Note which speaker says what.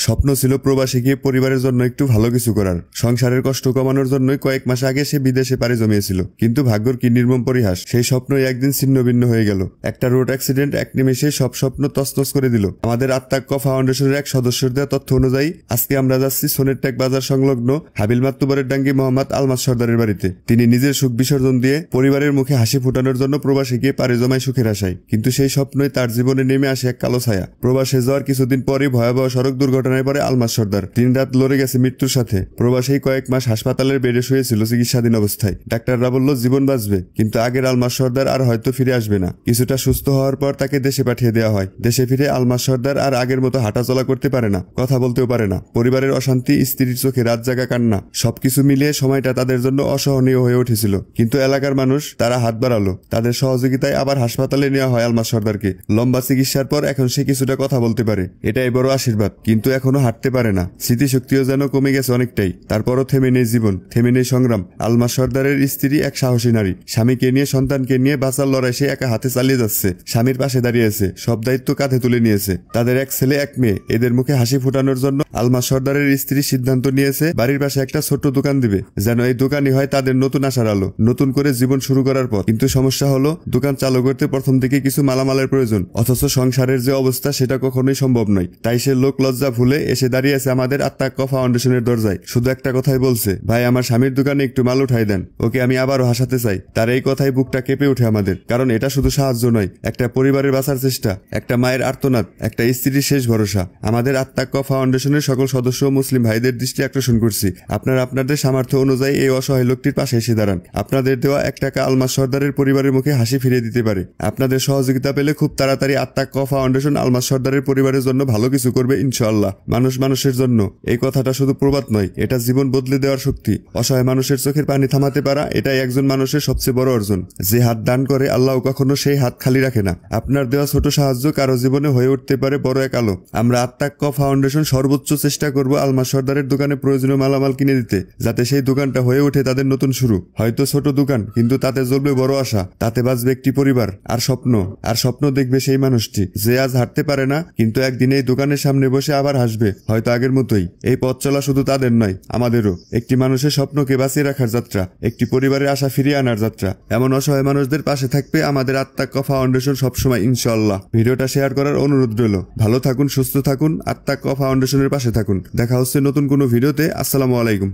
Speaker 1: স্বপ্ন ছিল প্রবাসে গিয়ে পরিবারের জন্য একটু ভালো কিছু করার, সংসারের কষ্ট কমানোর জন্যই কয়েক মাস আগে সে বিদেশে পাড়ি জমিয়েছিল। কিন্তু ভাগ্যর কি নির্মম পরিহাস, সেই স্বপ্নই একদিন ছিন্নভিন্ন হয়ে গেল। একটা রোড অ্যাক্সিডেন্ট এক নিমেষে সব স্বপ্ন তছনছ করে দিল। আমাদের আত্মাক্ষ ফাউন্ডেশনের এক সদস্যের দেওয়া তথ্য অনুযায়ী আজকে আমরা যাচ্ছি সোনেরটেক বাজার সংলগ্ন হাবিল মাতুবরের ডাঙ্গি মোহাম্মদ আলমাস সর্দারের বাড়িতে। তিনি নিজের সুখ বিসর্জন দিয়ে পরিবারের মুখে হাসি ফোটানোর জন্য প্রবাসে গিয়ে পাড়ি জমায় সুখের আশায়। কিন্তু সেই স্বপ্নই তার জীবনে নেমে আসে এক কালো ছায়া। প্রবাসে যাওয়ার কিছুদিন পরই ভয়াবহ সড়ক দুর্ঘটনায় পড়ে আলমাস সর্দার। দিনরাত লড়ে গেছে মৃত্যুর সাথে। প্রবাসেই কয়েক মাস হাসপাতালের বেডে শুয়েছিল চিকিৎসাধীন অবস্থায়। ডাক্তাররা বলল জীবন বাঁচবে, কিন্তু আগের আলমাস সর্দার আর হয়তো ফিরে আসবে না। কিছুটা সুস্থ হওয়ার পর তাকে দেশে পাঠিয়ে দেওয়া হয়। দেশে ফিরে আলমাস সর্দার আর আগের মতো হাঁটাচলা করতে পারে না, কথা বলতেও পারে না। পরিবারের অশান্তি, স্ত্রীর চোখে রাত জাগা কান্না, সবকিছু মিলিয়ে সময়টা তাদের জন্য অসহনীয় হয়ে উঠেছিল। কিন্তু এলাকার মানুষ তারা হাত বাড়ালো। তাদের সহযোগিতায় আবার হাসপাতালে নেওয়া হয় আলমাস সর্দারকে। লম্বা চিকিৎসার পর এখন সে কিছুটা কথা বলতে পারে, এটাই বড় আশীর্বাদ। কিন্তু এখনো হাঁটতে পারে না, স্মৃতিশক্তিও যেন কমে গেছে অনেকটাই। তারপরও থেমে নেই জীবন, থেমে নেই সংগ্রাম। আলমাস সর্দারের স্ত্রী এক সাহসী নারী। স্বামীকে নিয়ে, সন্তানকে নিয়ে বাঁচার লড়াই সে একা হাতে চালিয়ে যাচ্ছে। স্বামীর পাশে দাঁড়িয়েছে, সব দায়িত্ব কাঁধে তুলে নিয়েছে। তাদের এক ছেলে এক মেয়ে, এদের মুখে হাসি ফোটানোর জন্য আলমাস সর্দারের স্ত্রী সিদ্ধান্ত নিয়েছে বাড়ির পাশে একটা ছোট্ট দোকান দিবে, যেন এই দোকানই হয় তাদের নতুন আশার আলো, নতুন করে জীবন শুরু করার পথ। কিন্তু সমস্যা হলো, দোকান চালু করতে প্রথম থেকে কিছু মালামালের প্রয়োজন, অথচ সংসারের যে অবস্থা সেটা কখনোই সম্ভব নয়। তাই সে লোক লজ্জা ভুলে এসে দাঁড়িয়েছে আমাদের আত্মাক্ষ ফাউন্ডেশনের দরজায়। শুধু একটা কথাই বলছে, ভাই আমার স্বামীর দোকানে একটু মাল উঠাই দেন, ওকে আমি আবারও হাসাতে চাই। তার এই কথাই বুকটা কেঁপে ওঠে আমাদের, কারণ এটা শুধু সাহায্য নয়, একটা পরিবারের বাঁচার চেষ্টা, একটা মায়ের আর্তনাদ, একটা স্ত্রীর শেষ ভরসা। আমাদের আত্মাক্ষ ফাউন্ডেশনের সকল সদস্য ও মুসলিম ভাইদের দৃষ্টি আকর্ষণ করছি, আপনারা আপনাদের সামর্থ্য অনুযায়ী এই অসহায় লোকটির পাশে এসে দাঁড়ান। আপনাদের দেওয়া 1 টাকা আলমাস সর্দারের পরিবারের মুখে হাসি ফিরিয়ে দিতে পারে। আপনাদের সহযোগিতা পেলে খুব তাড়াতাড়ি আত্মাক্ষ ফাউন্ডেশন আলমাস সর্দারের পরিবারের জন্য ভালো কিছু করবে ইনশাআল্লাহ। মানুষ মানুষের জন্য, এই কথাটা শুধু প্রবাদ নয়, এটা জীবন বদলে দেওয়ার শক্তি। অসহায় মানুষের চোখের পানি থামাতে পারা, এটাই একজন মানুষের সবচেয়ে বড় অর্জন। যে হাত দান করে আল্লাহ কখনো সেই হাত খালি রাখে না। আপনার দেওয়া ছোট সাহায্য কারো জীবনে হয়ে উঠতে পারে বড় এক আলো। আমরা আত্মাক্ষ ফাউন্ডেশন সর্বোচ্চ চেষ্টা করব আলমাস সর্দারের দোকানে প্রয়োজনীয় মালামাল কিনে দিতে, যাতে সেই দোকানটা হয়ে ওঠে তাদের নতুন শুরু। হয়তো ছোট দোকান, কিন্তু তাতে জ্বলবে বড় আশা, তাতে বাঁচবে একটি পরিবার আর স্বপ্ন। আর স্বপ্ন দেখবে সেই মানুষটি যে আজ হাঁটতে পারে না, কিন্তু একদিন এই দোকানের সামনে বসে আবার হাসবে, হয়তো আগের মতোই। এই পথ চলা শুধু তাদের নয়, আমাদেরও। একটি মানুষের স্বপ্নকে বাঁচিয়ে রাখার যাত্রা, একটি পরিবারের আশা ফিরিয়ে আনার যাত্রা। এমন অসহায় মানুষদের পাশে থাকবে আমাদের আত্মাক্ষ ফাউন্ডেশন সবসময় ইনশাআল্লাহ। ভিডিওটা শেয়ার করার অনুরোধ রইল। ভালো থাকুন, সুস্থ থাকুন, আত্মাক্ষ ফাউন্ডেশনের পাশে থাকুন। দেখা হচ্ছে নতুন কোনো ভিডিওতে। আসসালামু আলাইকুম।